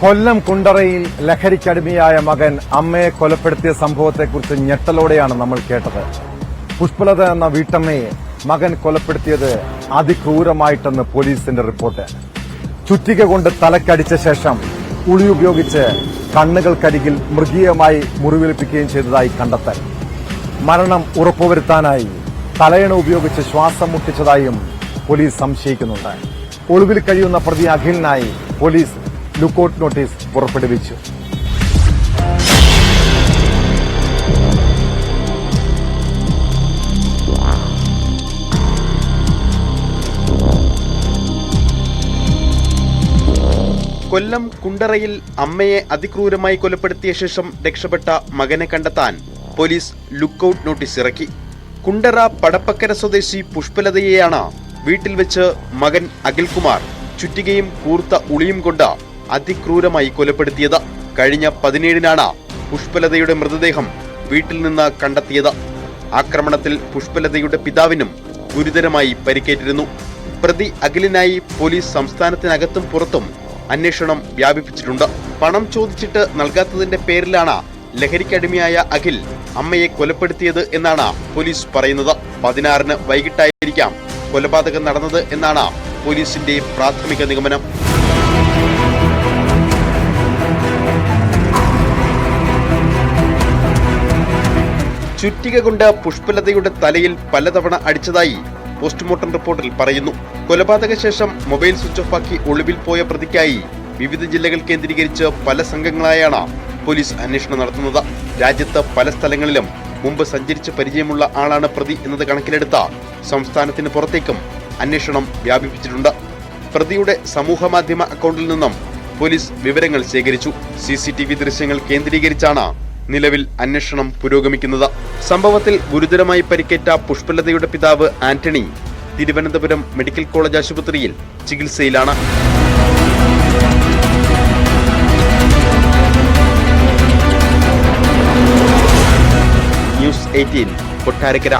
കൊല്ലം കുണ്ടറയിൽ ലഹരിക്കടിമയായ മകൻ അമ്മയെ കൊലപ്പെടുത്തിയ സംഭവത്തെക്കുറിച്ച് ഞെട്ടലോടെയാണ് നമ്മൾ കേട്ടത്. പുഷ്പലത എന്ന വീട്ടമ്മയെ മകൻ കൊലപ്പെടുത്തിയത് അതിക്രൂരമായിട്ടെന്ന് പോലീസിന്റെ റിപ്പോർട്ട്. ചുറ്റിക കൊണ്ട് തലക്കടിച്ച ശേഷം ഉളി ഉപയോഗിച്ച് കണ്ണുകൾക്കരികിൽ മൃഗീയമായി മുറിവേൽപ്പിക്കുകയും ചെയ്തതായി കണ്ടെത്തൽ. മരണം ഉറപ്പുവരുത്താനായി തലയണ ഉപയോഗിച്ച് ശ്വാസം മുട്ടിച്ചതായും പോലീസ് സംശയിക്കുന്നുണ്ട്. ഒളിവിൽ കഴിയുന്ന പ്രതി അഖിലിനായി പോലീസ് ലുക്കൌട്ട് നോട്ടീസ് പുറപ്പെടുവിച്ചു. കൊല്ലം കുണ്ടറയിൽ അമ്മയെ അതിക്രൂരമായി കൊലപ്പെടുത്തിയ ശേഷം രക്ഷപ്പെട്ട മകനെ കണ്ടെത്താൻ പോലീസ് ലുക്കൌട്ട് നോട്ടീസ് ഇറക്കി. കുണ്ടറ പടപ്പക്കര സ്വദേശി പുഷ്പലതയെയാണ് വീട്ടിൽ വെച്ച് മകൻ അഖിൽകുമാർ ചുറ്റികയും കൂർത്ത ഉളിയും കൊണ്ട് അതിക്രൂരമായി കൊലപ്പെടുത്തിയത്. കഴിഞ്ഞ 17-നാണ് പുഷ്പലതയുടെ മൃതദേഹം വീട്ടിൽ നിന്ന് കണ്ടെത്തിയത്. ആക്രമണത്തിൽ പുഷ്പലതയുടെ പിതാവിനും ഗുരുതരമായി പരിക്കേറ്റിരുന്നു. പ്രതി അഖിലിനായി പോലീസ് സംസ്ഥാനത്തിനകത്തും പുറത്തും അന്വേഷണം വ്യാപിപ്പിച്ചിട്ടുണ്ട്. പണം ചോദിച്ചിട്ട് നൽകാത്തതിന്റെ പേരിലാണ് ലഹരിക്കടിമയായ അഖിൽ അമ്മയെ കൊലപ്പെടുത്തിയത് എന്നാണ് പോലീസ് പറയുന്നത്. 16-ന് വൈകിട്ടായിരിക്കാം കൊലപാതകം നടന്നത് എന്നാണ് പോലീസിന്റെ പ്രാഥമിക നിഗമനം. ചുറ്റിക കൊണ്ട് പുഷ്പലതയുടെ തലയിൽ പലതവണ അടിച്ചതായി പോസ്റ്റ്മോർട്ടം റിപ്പോർട്ടിൽ പറയുന്നു. കൊലപാതക ശേഷം മൊബൈൽ സ്വിച്ച് ഓഫ് ആക്കി ഒളിവിൽ പോയ പ്രതിക്കായി വിവിധ ജില്ലകൾ കേന്ദ്രീകരിച്ച് പല സംഘങ്ങളായാണ് പോലീസ് അന്വേഷണം നടത്തുന്നത്. രാജ്യത്ത് പല സ്ഥലങ്ങളിലും മുമ്പ് സഞ്ചരിച്ച് പരിചയമുള്ള ആളാണ് പ്രതി എന്നത് കണക്കിലെടുത്ത സംസ്ഥാനത്തിന് പുറത്തേക്കും അന്വേഷണം വ്യാപിപ്പിച്ചിട്ടുണ്ട്. പ്രതിയുടെ സമൂഹമാധ്യമ അക്കൗണ്ടിൽ നിന്നും പോലീസ് വിവരങ്ങൾ ശേഖരിച്ചു. CCTV ദൃശ്യങ്ങൾ കേന്ദ്രീകരിച്ചാണ് നിലവിൽ അന്വേഷണം പുരോഗമിക്കുന്നത്. സംഭവത്തിൽ ഗുരുതരമായി പരിക്കേറ്റ പുഷ്പലതയുടെ പിതാവ് ആന്റണി തിരുവനന്തപുരം മെഡിക്കൽ കോളേജ് ആശുപത്രിയിൽ ചികിത്സയിലാണ്. ന്യൂസ് 18 കൊട്ടാരക്കര.